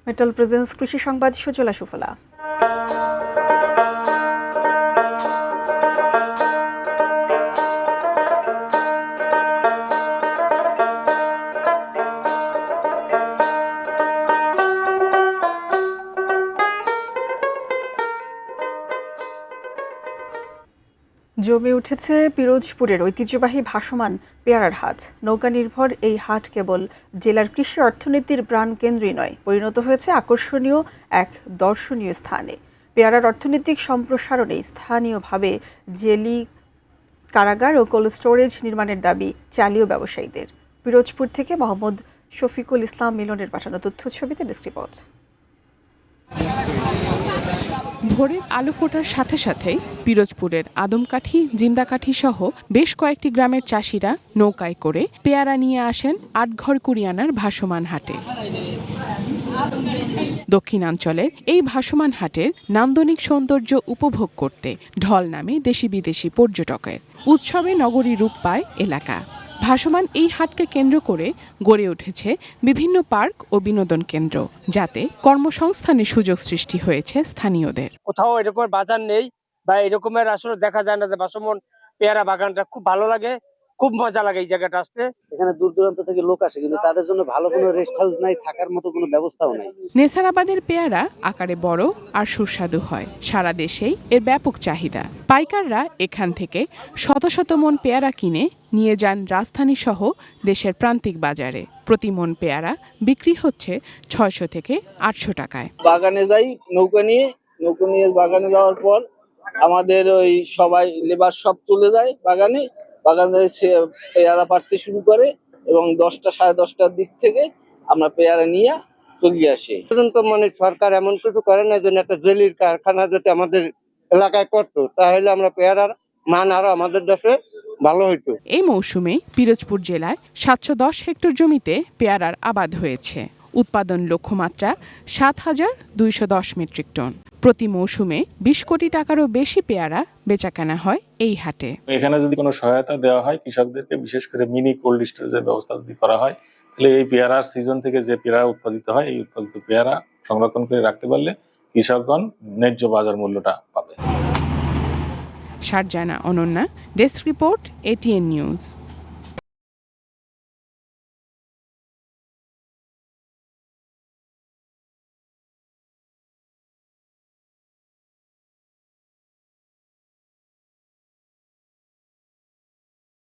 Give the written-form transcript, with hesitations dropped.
Metal presence কৃষি সংবাদ সুজলা সুফলা। জমে উঠেছে পিরোজপুরের ঐতিহ্যবাহী ভাসমান পেয়ারার হাট। নৌকা নির্ভর এই হাট কেবল জেলার কৃষি অর্থনীতির প্রাণকেন্দ্রই নয়, পরিণত হয়েছে আকর্ষণীয় এক দর্শনীয় স্থানে। পেয়ারার অর্থনৈতিক সম্প্রসারণে স্থানীয়ভাবে জেলি কারাগার ও কোল্ড স্টোরেজ নির্মাণের দাবি চালীয় ব্যবসায়ীদের। পিরোজপুর থেকে মোহাম্মদ শফিকুল ইসলাম মিলনের পাঠানো তথ্য ছবিতে ডেস্ক রিপোর্ট। ভোরের আলো ফোটার সাথে সাথেই পিরোজপুরের আদমকাঠি, জিন্দাকাঠি সহ বেশ কয়েকটি গ্রামের চাষিরা নৌকায় করে পেয়ারা নিয়ে আসেন আটঘর কুরিয়ানার ভাসমান হাটে। দক্ষিণাঞ্চলের এই ভাসমান হাটের নান্দনিক সৌন্দর্য উপভোগ করতে ঢল নামে দেশি বিদেশি পর্যটকের। উৎসবে নগরী রূপ পায় এলাকা। ভাসমান এই হাটকে কেন্দ্র করে গড়ে উঠেছে বিভিন্ন পার্ক ও বিনোদন কেন্দ্র, যাতে কর্মসংস্থানের সুযোগ সৃষ্টি হয়েছে স্থানীয়দের। কোথাও এরকম বাজার নেই বা এরকমের আসলে দেখা যায় না যে ভাসমান পেয়ারা বাগানটা খুব ভালো লাগে, খুব মজা লাগে এই জায়গাটা আসতে। এখানে দূর দূরান্ত থেকে লোক আসে, কিন্তু তাদের জন্য ভালো কোনো রেস্ট হাউস নাই, থাকার মতো কোনো ব্যবস্থাও নাই। নেসারাবাদের পেয়ারা আকারে বড় আর সুস্বাদু হয়। সারা দেশেই এর ব্যাপক চাহিদা। পাইকাররা এখান থেকে শত শত মন পেয়ারা কিনে নিয়ে যান রাজধানী সহ দেশের প্রান্তিক বাজারে। প্রতি মন পেয়ারা বিক্রি হচ্ছে 600 থেকে 800 টাকায়। বাগানে যাই নৌকা নিয়ে বাগানে যাওয়ার পর আমাদের ওই সবাই লেবার সব চলে যায় বাগানে সে পেয়ারা পাড়তে শুরু করে এবং 10টা সাড়ে 10টার দিক থেকে আমরা পেয়ারা নিয়ে চলে আসি। মানে সরকার এমন কিছু করে না, যেন একটা জেলির কারখানা যাতে আমাদের এলাকায় করতো, তাহলে আমরা পেয়ারার মান আরো আমাদের দেশে ভালো হইতো। এই মৌসুমে পিরোজপুর জেলায় 710 হেক্টর জমিতে পেয়ারার আবাদ হয়েছে। উৎপাদন লক্ষ্যমাত্রা 7,210 মেট্রিক টন। প্রতি মৌসুমে 20 কোটি টাকারও বেশি পেয়ারা বেচাকেনা হয় এই হাটে। এখানে যদি কোনো সহায়তা দেওয়া হয় কৃষকদেরকে, বিশেষ করে মিনি কোল্ড স্টোরেজের ব্যবস্থা যদি করা হয়, তাহলে এই পেয়ারার সিজন থেকে যে পেয়ারা উৎপাদিত হয়, এই উৎপাদিত পেয়ারা সংরক্ষণ করে রাখতে পারলে কৃষকগণ ন্যায্য বাজার মূল্যটা পাবে। Sharjana Ananya, desk report, ATN news.